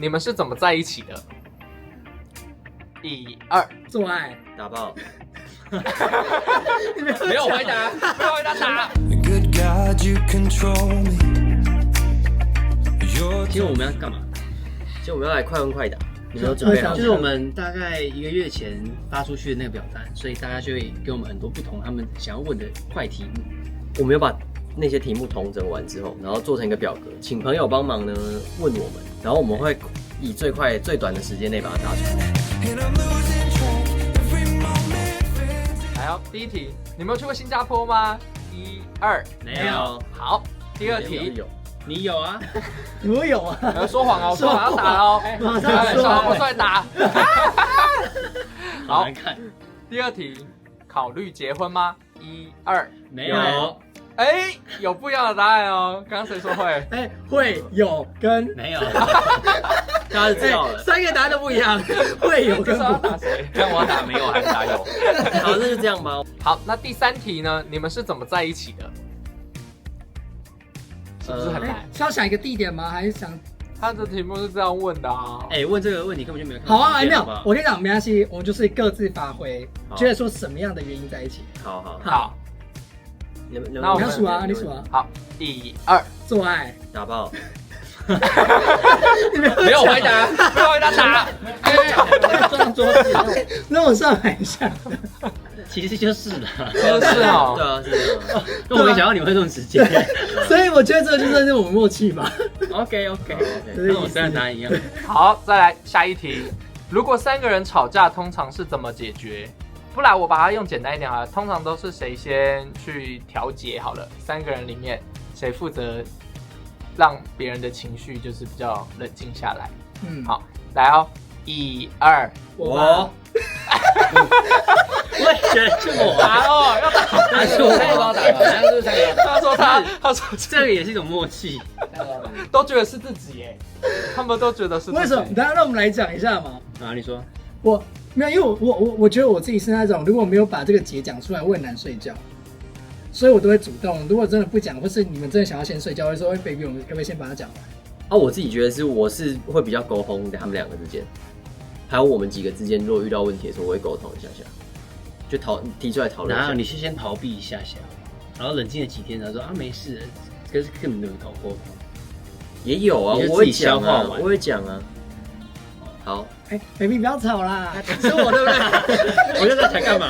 你们是怎么在一起的？1、2，做爱。打炮。没有回答，没有回答打。Good God, you control me. 其实我们要干嘛？其实我们要来快问快答，你们有准备好？就是我们大概1个月前发出去的那个表单，所以大家就会给我们很多不同他们想要问的快题目。我们有把那些题目统整完之后，然后做成一个表格，请朋友帮忙呢问我们，然后我们会以最快最短的时间内把它答出来。来哦，第一题，你们有去过新加坡吗？1、2，没有。好，第二题，有，你有啊？我有啊。说谎哦，说谎要打哦，马上说说谎不算打。好难看。第二题，考虑结婚吗？1、2，没有。哎，有不一样的答案哦。刚刚谁说会？会有跟没有。大家就知道了。三个答案都不一样，会有跟这是要打谁？看我要打没有还是打有？好，那就这样吧。好，那第三题呢？你们是怎么在一起的？是不是很难？是要想一个地点吗？还是想？他的题目是这样问的啊。问这个问题根本就没有看。好啊，没有。我跟你讲，没关系，我们就是各自发挥，觉得说什么样的原因在一起。好。那你要数啊，你数啊。好，1、2，做爱。打炮。没有回答，没有回答打。撞桌子。让我上来一下。其实就是了。就是哦。对啊，是这样。我没想到你们会这么直接。所以我觉得这就算是我们默契吧。OK，跟我3个答案一样。好，再来下一题。如果3个人吵架，通常是怎么解决？不然我把它用简单一点好了，通常都是谁先去调节好了？3个人里面谁负责让别人的情绪就是比较冷静下来？好，来哦，1、2，我。我也觉得是我打哦，要打。但是我3个都打了，他说这个也是一种默契，都觉得是自己耶，他们都觉得是自己。为什么？让我们来讲一下嘛。啊，你说。我没有，因为我觉得我自己是那种，如果没有把这个结讲出来，我很难睡觉，所以我都会主动。如果真的不讲，或是你们真的想要先睡觉，我会说：“baby，我们可不可以先把它讲完？”啊，我自己觉得我是会比较沟通的，他们2个之间，还有我们几个之间，如果遇到问题的时候，我会沟通一下，就提出来讨论。然后你是先逃避一下，然后冷静了几天，然后说啊没事，可是根本没有沟通。也有啊，我会讲啊，我会讲啊。好，baby 不要吵啦，是我对不对？我就在想干嘛？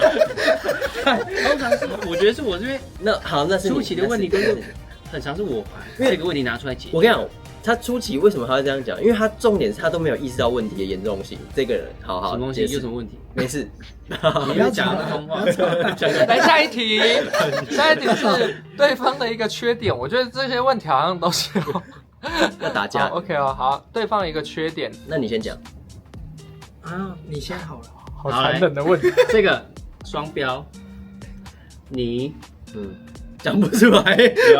通常是我觉得是我这边那是初期的问题，都是很常是我把这个问题拿出来解决。我跟你讲，他初期为什么他会这样讲？因为他重点是他都没有意识到问题的严重性。这个人，好，什么东西？有什么问题？没事，你不要讲通话。来下一题，下一题是对方的一个缺点。我觉得这些问题好像都是要打架。OK 哦，好，对方的一个缺点，那你先讲。啊，你先好了。好残忍的问题。这个双标，你讲不出来，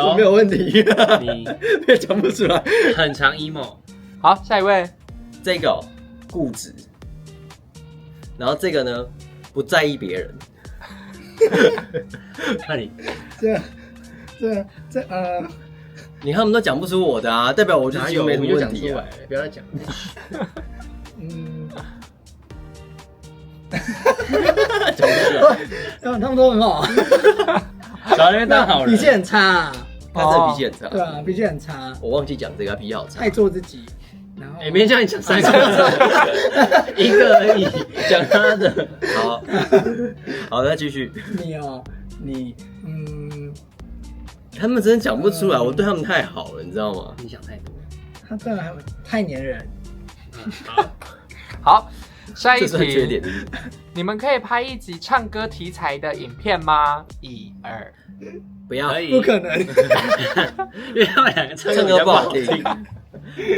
我没有问题。你也讲不出来，很常 emo。好，下一位，这个固执，然后这个呢不在意别人。那你你他们都讲不出我的啊，代表我就是没什么问题啊。不要再讲。讲不出来，他们都很好。早点当好人。脾气很差。他这脾气很差。对啊，脾气很差。我忘记讲这个，脾气好差。爱做自己。然后没叫你讲3个，1个而已，讲他的。好，那继续。你他们真的讲不出来，我对他们太好了，你知道吗？你想太多。他真的太黏人。好，下一这是缺题点。你们可以拍一集唱歌题材的影片吗？1、2，不要，不可能。因为他们2个唱歌不好听，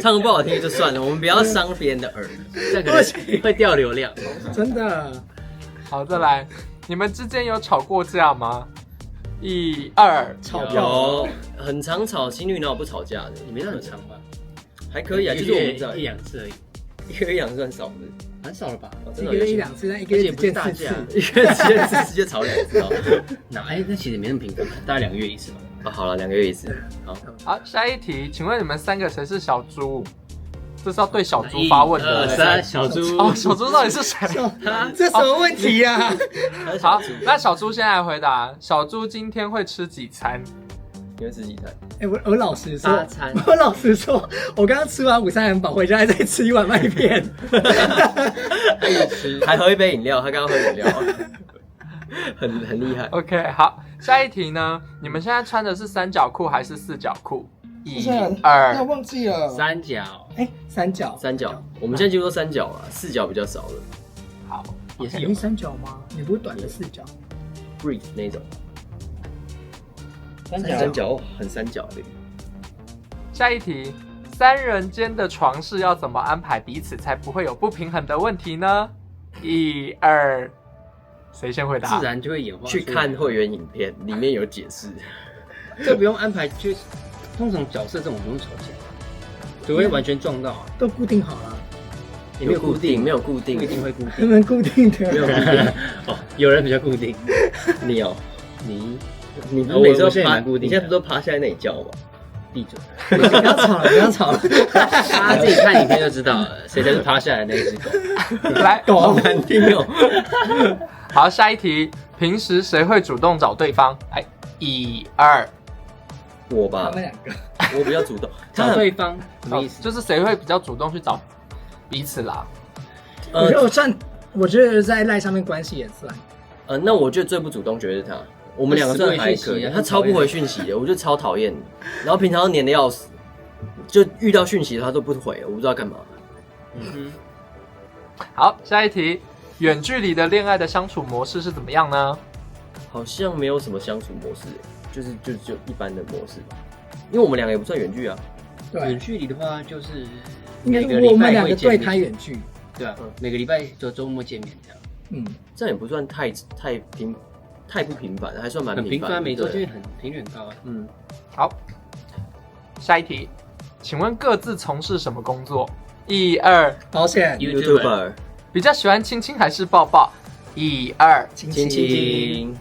唱歌不好听就算了，我们不要伤别人的耳，这个会掉流量。真的。好，再来，你们之间有吵过架吗？1、2，吵架。有很常吵，情侣哪有不吵架的？你没那么长吧？还可以啊，就是我们在1、2次而已。1个月2次算少的，蛮少了吧？1个月1、2次，但1个月只见4次，1个月只见4次就吵2次哦。那其实没那么频繁，大概2个月1次吧。好了，2个月1次。好，下一题，请问你们3个谁是小猪这是要对小猪发问的。 1、2、3，小猪。哦，小猪到底是谁？这什么问题呀、啊？好，那小猪先来回答。小猪今天会吃几餐？你会吃几餐？哎、我老实说8餐，我老实说，我刚刚吃完午餐很饱，回家还在吃一碗麦片。还喝一杯饮料，他刚刚喝饮料，很厉害。 OK， 好，下一题呢？你们现在穿的是三角裤还是四角裤？1、那2，忘记了。三角哎、三角，三角，我们现在几乎都三角了，四角比较少了。好，也是有肯定三角吗？你不是短的四角？ brief 那种三三角，很三角的。下一题，三人间的床事要怎么安排彼此才不会有不平衡的问题呢？1、2，谁先回答？自然就会演化出去来。看会员影片，里面有解释。这不用安排，就是通常角色这种不用吵架，除非完全撞到啊，都固定好了，也没有固定，没有固定，不一定会固你定。们固定的。没有固定。哦，有人比较固定，你哦，你你不是每次都我现在趴，蛮固定的你现在不都趴下来那里叫吗？闭嘴。不要吵了，不要吵了。大家自己看影片就知道了，谁才是趴下来的那一只狗。来，好难听哦。好，下一题，平时谁会主动找对方？来，1、2，我吧他，们两个，我比较主动。找对方什么意思？就是谁会比较主动去找彼此啦？我觉得我算，我觉得在赖上面关系也算。那我觉得最不主动绝对是他。我们两个算还可以，他超不回讯息的，我就超讨厌。然后平常都黏的要死，就遇到讯息他都不回，我不知道干嘛。好，下一题，远距离的恋爱的相处模式是怎么样呢？好像没有什么相处模式，就一般的模式吧。因为我们两个也不算远距啊。对远，距离的话，就是应该每个礼拜是我们两个会见面对开远距。对啊，每个礼拜的周末见面这样，嗯，这样也不算太不频繁，还算蛮很频繁的。繁，每周就对会很频率很高啊。嗯，好，下一题，请问各自从事什么工作？1、2，保险、 YouTuber 比较喜欢亲亲还是抱抱？1、2，亲亲戚，亲，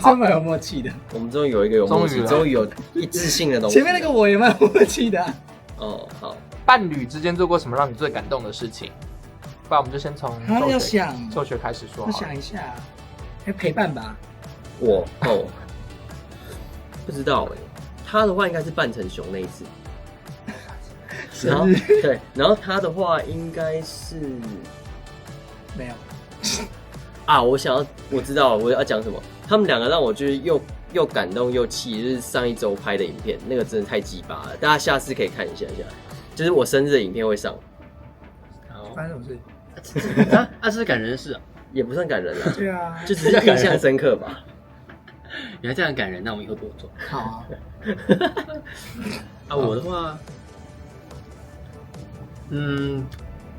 真蛮有默契的。我们终于有一个有默契，终于了终于有一致性的东西。前面那个我也蛮有默契的啊。哦，好，伴侣之间做过什么让你最感动的事情？不然我们就先从啊，要授学想，授学开始说要好了。想一下，陪伴吧。我不知道哎，他的话应该是扮成熊那一次，然后生日对，然后他的话应该是没有，啊，我知道我要讲什么，他们两个让我就是又感动又气，就是上一周拍的影片，那个真的太鸡巴了，大家下次可以看一下，就是我生日的影片会上，好，发生什么事？这是感人的事啊，也不算感人啦，对啊，就只是印象深刻吧。原来这样感人，那我们以后多做。好啊。我的话，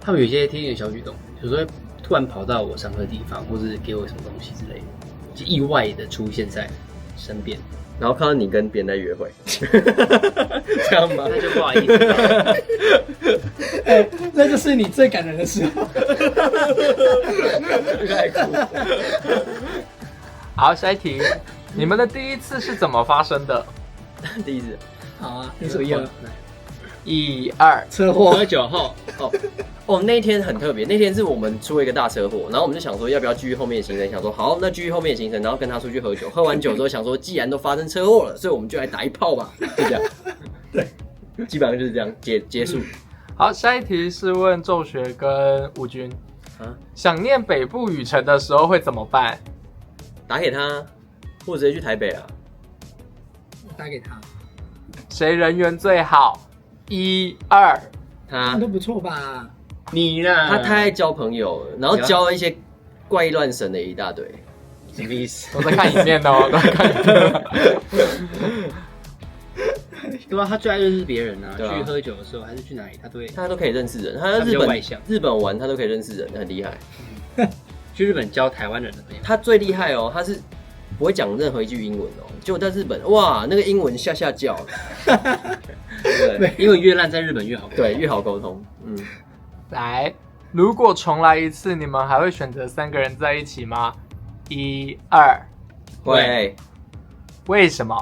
他们有一些贴心的小举动，有时候会突然跑到我上课的地方，或是给我什么东西之类的，就意外的出现在身边，然后看到你跟别人在约会，这样吗？那就不好意思了。哎，那就是你最感人的时候。太酷。好，下一题，你们的第一次是怎么发生的第一次好啊，你数一二， ？1、2，车祸喝。酒后，那一天很特别，那天是我们出了一个大车祸，然后我们就想说要不要继续后面的行程，想说好，那继续后面的行程，然后跟他出去喝酒，喝完酒之后想说既然都发生车祸了，所以我们就来打一炮吧，就这样。对，基本上就是这样结束。好，下一题是问宙学跟吴军啊，想念北部雨城的时候会怎么办？打给他，或者直接去台北啊。打给他，谁人缘最好？1、2，他都不错吧？你啦，他太爱交朋友了，然后交了一些怪异乱神的一大堆。什么意思？都在看影片哦，都在看影片。对啊，他最爱认识别人啊，对啊去喝酒的时候还是去哪里，他都可以认识人，他在他比较外向日本玩他都可以认识人，很厉害。去日本交台湾人的朋友。他最厉害哦，他是不会讲任何一句英文哦，结果在日本哇，那个英文下叫，对因为越烂，在日本越好。对，越好沟通。来，如果重来一次，你们还会选择3个人在一起吗？1、2，会。为什么？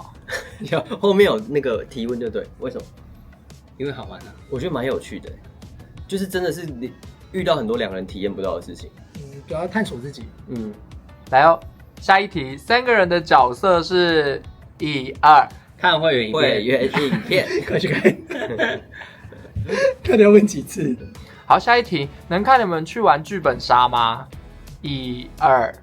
后面有那个提问就对，为什么？因为好玩啊。我觉得蛮有趣的。就是真的是你遇到很多两个人体验不到的事情。主要探索自己。来哦，下一题，3个人的角色是1、2。看会员影片，会员影片，快去看，看你要问几次？好，下一题，能看你们去玩剧本杀吗？1、2。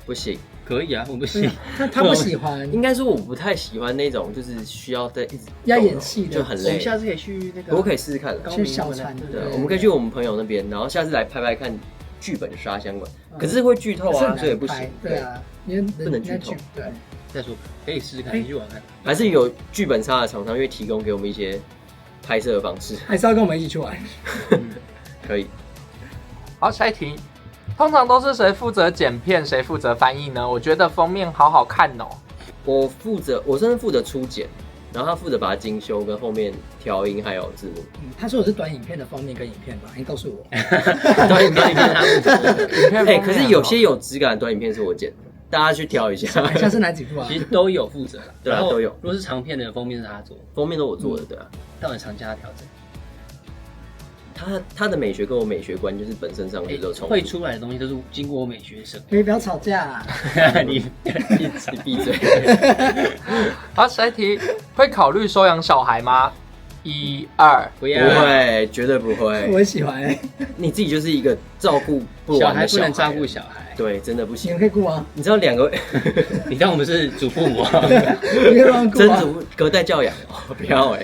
不行。可以啊，我不行。他不喜欢，应该说我不太喜欢那种就是需要在一直要演戏的就很累。我们下次可以去那个，我可以试试看了。去小船，对，我们可以去我们朋友那边，然后下次来拍拍看剧本杀相关。可是会剧透啊，所以不行。对啊，因为不能剧透。对，再说可以试试看，去玩看。还是有剧本杀的厂商会提供给我们一些拍摄的方式，还是要跟我们一起去玩。可以。好，下一题，通常都是谁负责剪片，谁负责翻译呢？我觉得封面好好看哦。我甚至负责初剪，然后他负责把它精修跟后面调音还有字幕。他说我是短影片的封面跟影片吧，你告诉我。短影片他负责。影片可是有些有质感的短影片是我剪的，大家去挑一下。像是哪几部啊？其实都有负责啦，对啊，都有。如果是长片的封面是他做，封面都我做的，对啊。但我常加他调整。他的美学跟我美学观就是本身上就有冲突。会出来的东西都是经过我美学审。可以不要吵架。你闭嘴。好，下一题，会考虑收养小孩吗？1、2。不要，不会，绝对不会。我很喜欢。你自己就是一个照顾不完的小孩不能照顾小孩。对，真的不行。你们可以顾吗？你知道2个，你当我们是祖父母？你可以帮顾吗？曾祖隔代教养哦，不要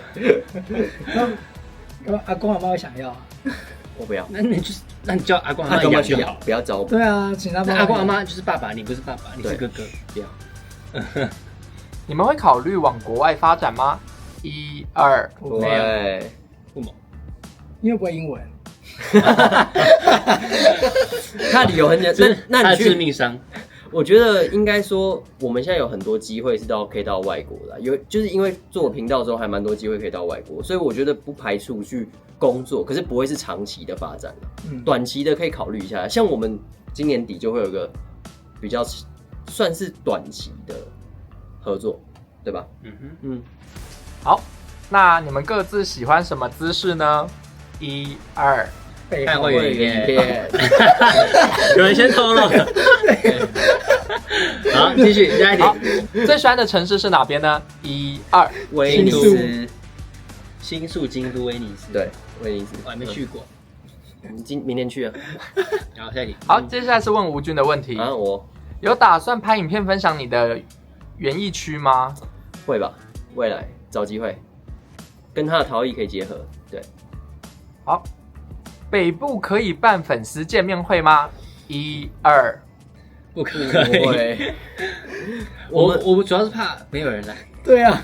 阿公阿妈会想要啊？我不要。那你叫阿公阿妈他干嘛去养养就好。不要找我。对啊，请他帮。阿公阿妈就是爸爸，你不是爸爸，你是哥哥。不要。你们会考虑往国外发展吗？1、2。不会。不猛。因为不会英文。他理由很简单，那他的你去致命伤。我觉得应该说，我们现在有很多机会是可以到外国的，就是因为做频道之后，还蛮多机会可以到外国，所以我觉得不排除去工作，可是不会是长期的发展短期的可以考虑一下。像我们今年底就会有一个比较算是短期的合作，对吧？好，那你们各自喜欢什么姿势呢？1、2。看会员影片。有人先透露了。好，继续下一题。好，最喜欢的城市是哪边呢？1、2。威尼斯。新宿、京都、威尼斯。对，威尼斯。我还没去过。明年去啊。然后下一题。好，接下来是问吴军的问题。我有打算拍影片分享你的园艺区吗？会吧，未来找机会，跟他的陶艺可以结合。对。好。北部可以办粉丝见面会吗？1、2。不可以。我主要是怕没有人来。对啊。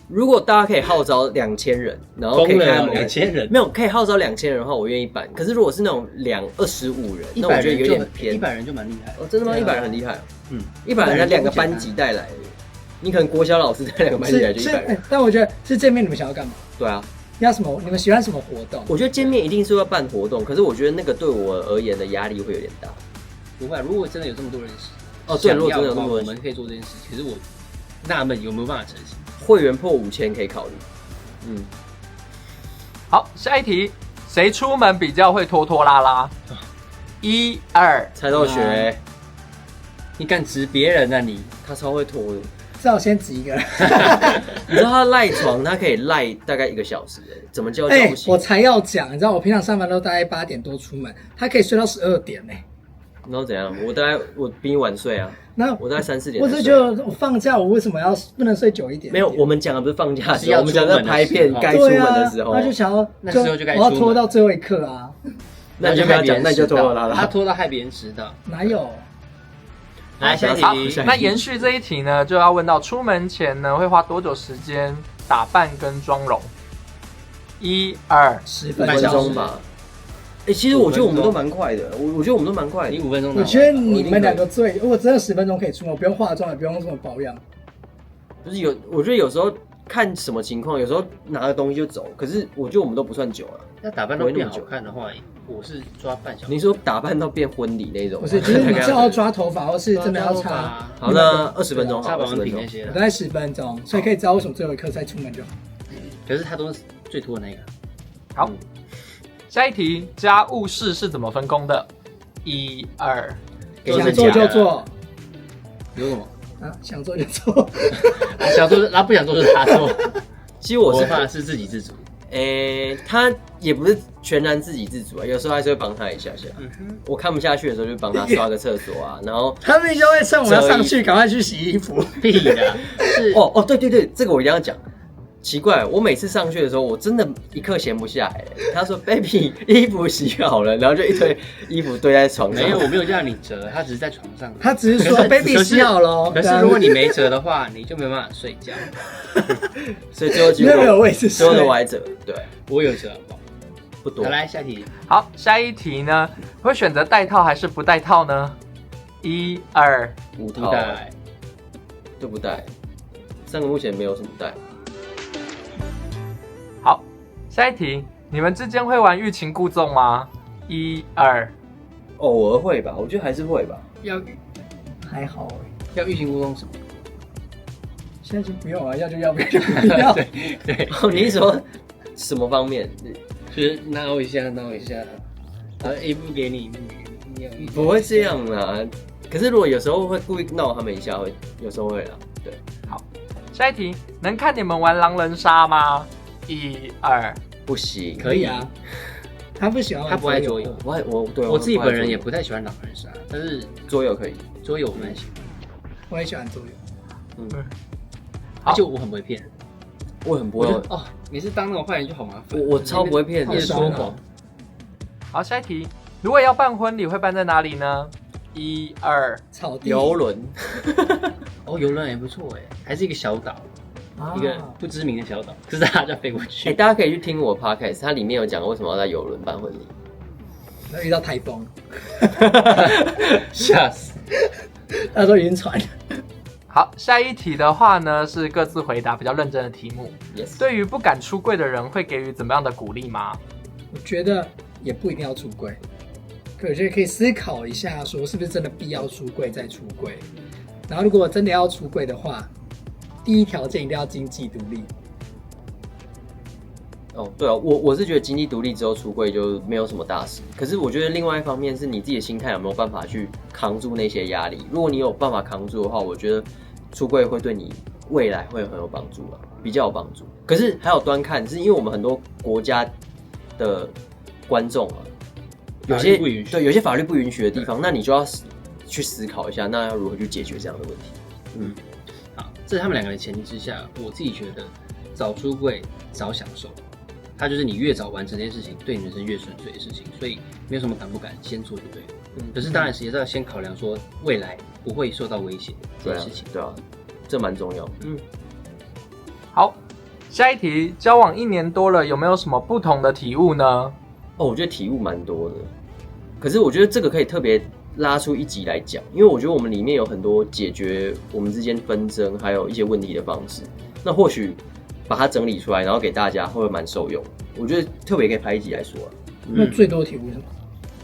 如果大家可以号召2000人，然后可以看2000人，没有可以号召2000人的话，我愿意办。可是如果是那种25人，那我觉得有点偏。100人就蛮厉害哦，真的吗？100人很厉害。100人才2个班级带来，你可能国小老师带2个班级来就100人。但我觉得是见面，你们想要干嘛？对啊。要什么？你们喜欢什么活动？我觉得见面一定是要办活动，可是我觉得那个对我而言的压力会有点大。不会，如果真的有这么多人对，如果真的有那么多人，我们可以做这件事。可是我纳闷有没有办法成型？会员破5000可以考虑。好，下一题，谁出门比较会拖拖拉拉？1、2。蔡道学，你敢指别人啊你？他超会拖的。至少先指一个。你知道他赖床，他可以赖大概1个小时，怎么叫不醒？我才要讲，你知道我平常上班都大概8点多出门，他可以睡到12点呢。然后怎样？我比你晚睡啊。那我大概3、4点。我就觉得我放假，我为什么不能睡久一点？没有，我们讲的不是放假的时候，我们讲的拍片该出门的时候。他就想要，那时候就该我要拖到最后一刻啊。那你就不要讲，那你就拖拉拉。他拖到害别人迟到，哪有？来下一题。那延续这一题呢，就要问到出门前呢会花多久时间打扮跟妆容？1、2。10分钟吧。其实我觉得我们都蛮快的，我觉得我们都蛮快的。你5分钟。我觉得你们2个最，我真的10分钟可以出门，我不用化妆，也不用什么保养。不是我觉得有时候看什么情况，有时候拿个东西就走。可是我觉得我们都不算久了。要打扮到变好看的话，我是抓半小时。你说打扮到变婚礼那种？不是，就是你正要抓头发，或是真的要擦。好，那20分钟，擦保养品那些，大概10分钟，所以可以知道为什么最后一刻再出门就好。可是他都是最拖的那个。好。下一题，家务事是怎么分工的？1、2，想做就做有什么？啊，想做就做。想做，然后不想做就是他做。其实我是怕是自给自足。他也不是全然自给自足啊，有时候还是会帮他一下下。我看不下去的时候就帮他刷个厕所啊，然后他们就会趁我要上去赶快去洗衣服。屁的，是哦，对，这个我一定要讲。奇怪，我每次上去的时候，我真的一刻闲不下来。他说 ：“Baby， 衣服洗好了。”然后就一堆衣服堆在床上。没有，我没有叫你折，他只是在床上。他只是说 ：“Baby 洗好了。”可是如果你没折的话，你就没办法睡觉。所以最后几乎没有位置睡，最后的我还折。对，我有折，不多。来下题。好，下一题呢？会选择戴套还是不戴套呢？1、2，无套戴，都不戴。3个目前没有什么戴。好，下一题，你们之间会玩欲擒故纵吗？1、2，偶尔会吧，我觉得还是会吧。要还好要欲擒故纵什么？现在就不用啊，要就要，不要就不要。对，哦，你是说什么方面？就是挠一下，然后不给你，不会这样啦。可是如果有时候会故意闹他们一下，会有时候会啦。对，好，下一题，能看你们玩狼人杀吗？1、2，不行，可以啊。他不喜欢玩，他不爱桌游。我自己本人也不太喜欢狼人杀，但是桌游可以。桌游我蛮喜欢，我也喜欢桌游。而且我很不会骗人。我很不会哦，每次当那种坏人就好麻烦。我超不会骗人，说谎。好，下一题，如果要办婚礼，会办在哪里呢？1、2，草地游轮。哦，游轮也不错哎，还是一个小岛，一个不知名的小岛，可是大家就飞过去。大家可以去听我 podcast， 它里面有讲为什么要在游轮办婚礼。那遇到台风，吓死！他说晕船。好，下一题的话呢，是各自回答比较认真的题目。Yes。对于不敢出柜的人，会给予怎么样的鼓励吗？我觉得也不一定要出柜，可我觉得可以思考一下，说是不是真的必要出柜再出柜。然后如果真的要出柜的话，第一条件一定要经济独立。哦，对啊，我是觉得经济独立之后出柜就没有什么大事。可是我觉得另外一方面是你自己的心态有没有办法去扛住那些压力。如果你有办法扛住的话，我觉得出柜会对你未来会很有帮助啊，比较有帮助。可是还有端看，是因为我们很多国家的观众啊，有些有些法律不允许的地方，那你就要去思考一下，那要如何去解决这样的问题。好，这是他们两个的前提之下，我自己觉得早出柜早享受。它就是你越早完成这件事情，对你人生越顺遂的事情，所以没有什么敢不敢，先做就对了。可是当然也是要先考量说未来不会受到威胁这件事情。对啊，这蛮重要。好，下一题，交往1年多了，有没有什么不同的体悟呢？哦，我觉得体悟蛮多的，可是我觉得这个可以特别拉出一集来讲，因为我觉得我们里面有很多解决我们之间纷争还有一些问题的方式，那或许把它整理出来，然后给大家会蛮受用。我觉得特别可以拍一集来说啊。那最多的体悟是什么？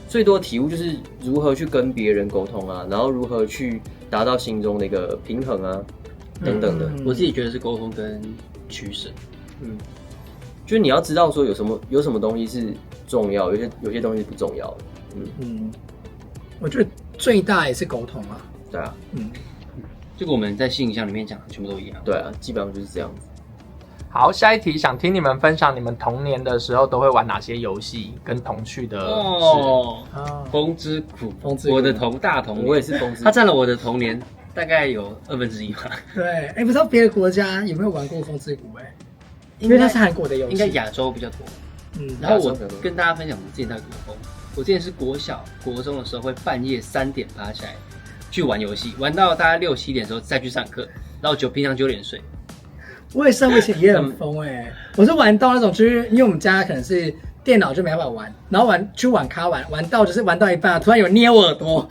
最多的体悟就是如何去跟别人沟通啊，然后如何去达到心中的一个平衡啊，等等的。我自己觉得是沟通跟取舍。就是你要知道说有什么东西是重要，有些东西不重要的。我觉得最大也是沟通啊。对啊。这个我们在性影像里面讲的全部都一样。对啊，基本上就是这样子。好，下一题想听你们分享你们童年的时候都会玩哪些游戏跟童趣的事。风之谷，我的大童年，我也是风之谷，它占了我的童年大概有1/2吧。对，不知道别的国家有没有玩过风之谷？因为它是韩国的游戏，应该亚洲比较多。然后我跟大家分享我之前在国风，我之前是国小、国中的时候会半夜3点爬起来去玩游戏，玩到大概6、7点的时候再去上课，然后平常9点睡。我也是，我以前也很疯我是玩到那种，就是因为我们家可能是电脑就没办法玩，然后去网咖玩到就是玩到一半，突然有捏我耳朵，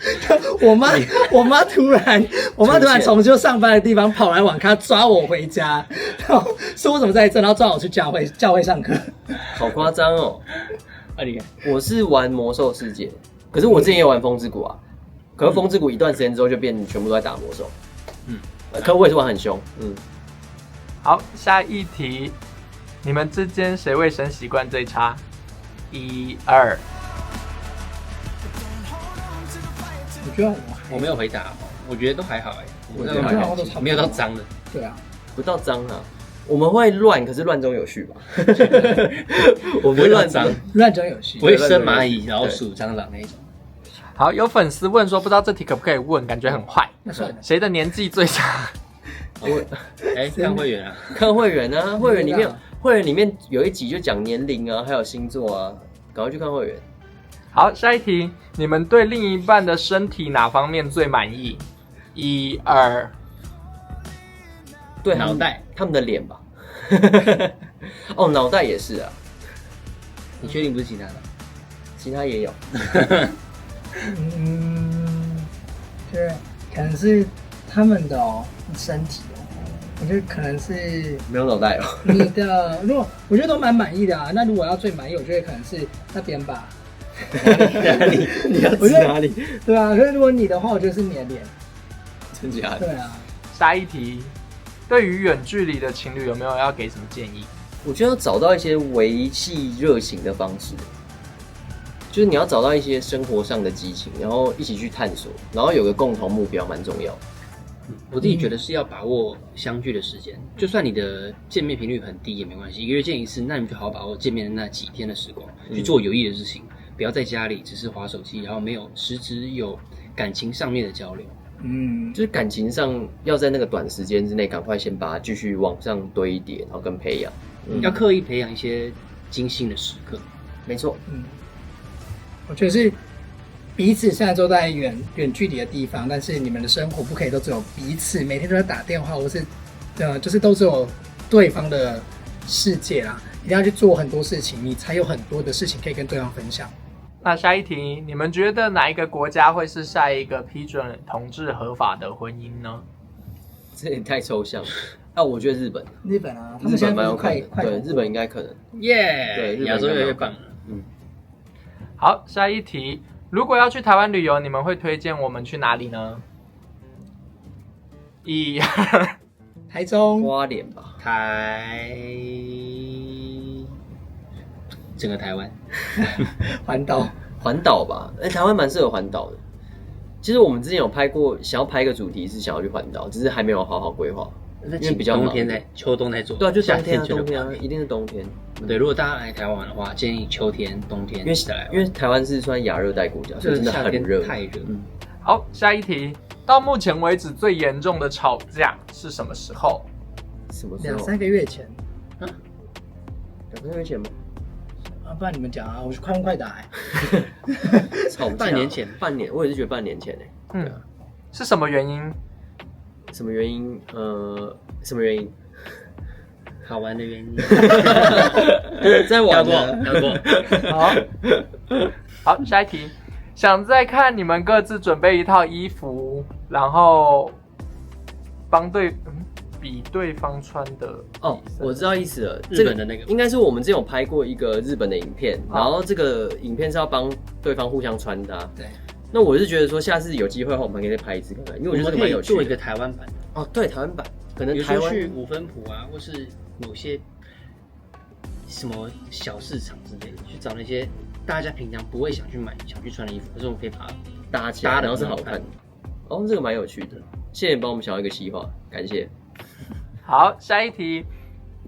我妈突然从就上班的地方跑来网咖抓我回家，然后说我怎么在这，然后抓我去教会上课，好夸张哦！你看，我是玩魔兽世界，可是我之前也玩风之谷啊，可是风之谷一段时间之后就变全部都在打魔兽，可我也是玩很凶，好，下一题，你们之间谁卫生习惯最差1、2。我觉得我没有回答，我觉得都还好哎，我觉得还好都差不多没有到脏的。对啊，不到脏啊，我们会乱，可是乱中有序吧。我不会乱脏，乱中有序不。会生蚂蚁、老鼠、蟑螂那一种。好，有粉丝问说，不知道这题可不可以问，感觉很坏。那算了，谁的年纪最长？哎，看会员啊，看会员啊，会员里面有一集就讲年龄啊，还有星座啊，赶快去看会员。好，下一题，你们对另一半的身体哪方面最满意？1、2。对，脑袋，他们的脸吧。哦，脑袋也是啊，你确定不是其他的？其他也有。对，可能是他们的身体我觉得可能是没有脑袋哦。你的，如果我觉得都蛮满意的啊。那如果要最满意，我觉得可能是那边吧。哪里？你要指哪里？对啊，可是如果你的话，我觉得是你的脸。真假的？对啊，下一题，对于远距离的情侣有没有要给什么建议？我觉得要找到一些维系热情的方式，就是你要找到一些生活上的激情，然后一起去探索，然后有个共同目标，蛮重要。我自己觉得是要把握相聚的时间，就算你的见面频率很低也没关系，1个月见一次，那你就好好把握见面的那几天的时光，去做有益的事情，不要在家里只是滑手机，然后没有实质有感情上面的交流。就是感情上要在那个短时间之内，赶快先把它继续往上堆叠，然后跟培养。要刻意培养一些精心的时刻。没错。我觉得是彼此虽然都在远距离的地方，但是你们的生活不可以都只有彼此，每天都在打电话，或是就是都只有对方的世界啦。一定要去做很多事情，你才有很多的事情可以跟对方分享。那下一题，你们觉得哪一个国家会是下一个批准同志合法的婚姻呢？这也太抽象了。那我觉得日本啊，他日们现在本蛮有可快能，对，日本应该可能。耶，对，日本亚洲越来越棒了。好，下一题，如果要去台湾旅游，你们会推荐我们去哪里呢？1、2。台中、花莲吧，整个台湾环岛。环岛吧。台湾蛮适合环岛的。其实我们之前有拍过，想要拍一个主题是想要去环岛，只是还没有好好规划，因为比较忙冬天在秋冬在做。对啊，就夏冬天啊，就冬天啊，一定是冬天。对，如果大家来台湾玩的话，建议秋天、冬天因为台湾是算亚热带国家，所以真的很热，太热。好，下一题，到目前为止最严重的吵架是什么时候？什么时候？2、3个月前。 2、3个月前吗？不然你们讲啊，我是快问快答吵架半年前，我也是觉得半年前是什么原因？什么原因？什么原因？好玩的原因。在玩跳过。好，下一题，想再看你们各自准备一套衣服，然后帮比对方穿的。我知道意思了。日本的那个应该是我们之前有拍过一个日本的影片，然后这个影片是要帮对方互相穿搭。对。那我是觉得说，下次有机会的话，我们可以再拍一次看看，因为我觉得这个蛮有趣的。做一个台湾版。对，台湾版，可能比如台湾说去五分埔啊，或是某些什么小市场之类的，去找那些大家平常不会想去买、想去穿的衣服，可是我们可以把它搭起来，然后是好看的。这个蛮有趣的。谢谢你帮我们想到一个企划，感谢。好，下一题，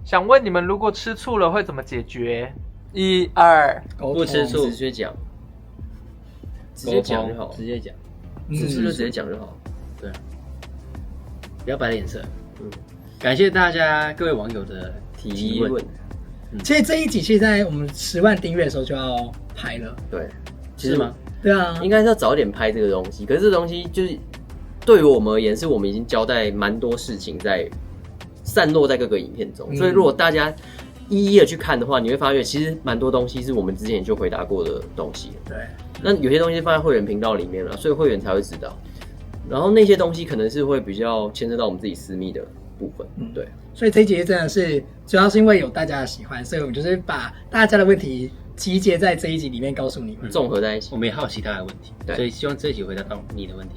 想问你们，如果吃醋了会怎么解决？1、2。不吃醋，直接讲，直接讲就好，直接讲，直接就直接讲就好。对，不要摆脸色。感谢大家各位网友的提问。其实这一集其实在我们10万订阅的时候就要拍了。对，是吗？对啊，应该是要早点拍这个东西。可是这个东西就是对于我们而言，是我们已经交代蛮多事情在散落在各个影片中，所以如果大家一一的去看的话，你会发现其实蛮多东西是我们之前就回答过的东西。对，那有些东西放在会员频道里面了，所以会员才会知道。然后那些东西可能是会比较牵涉到我们自己私密的部分。对，所以这一集真的是主要是因为有大家的喜欢，所以我们就是把大家的问题集结在这一集里面告诉你们，综合在一起。我们也好奇他的问题，所以希望这一集回答到你的问题。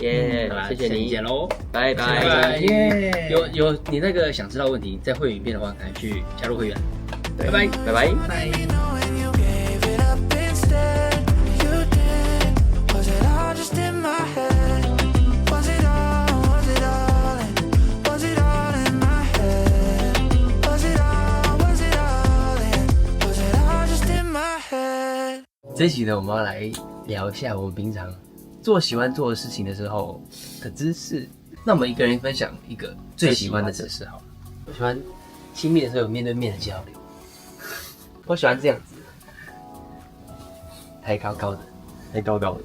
耶，谢谢你，见喽，拜拜。耶，有你那个想知道的问题，在会员影片的话，赶快去加入会员。拜拜，拜拜。拜。这一集呢，我们要来聊一下我们平常做喜欢做的事情的时候的姿势。那我们一个人分享一个最喜欢的姿势好了。我喜欢亲密的时候有面对面的交流，我喜欢这样子，抬高高的，抬高高的。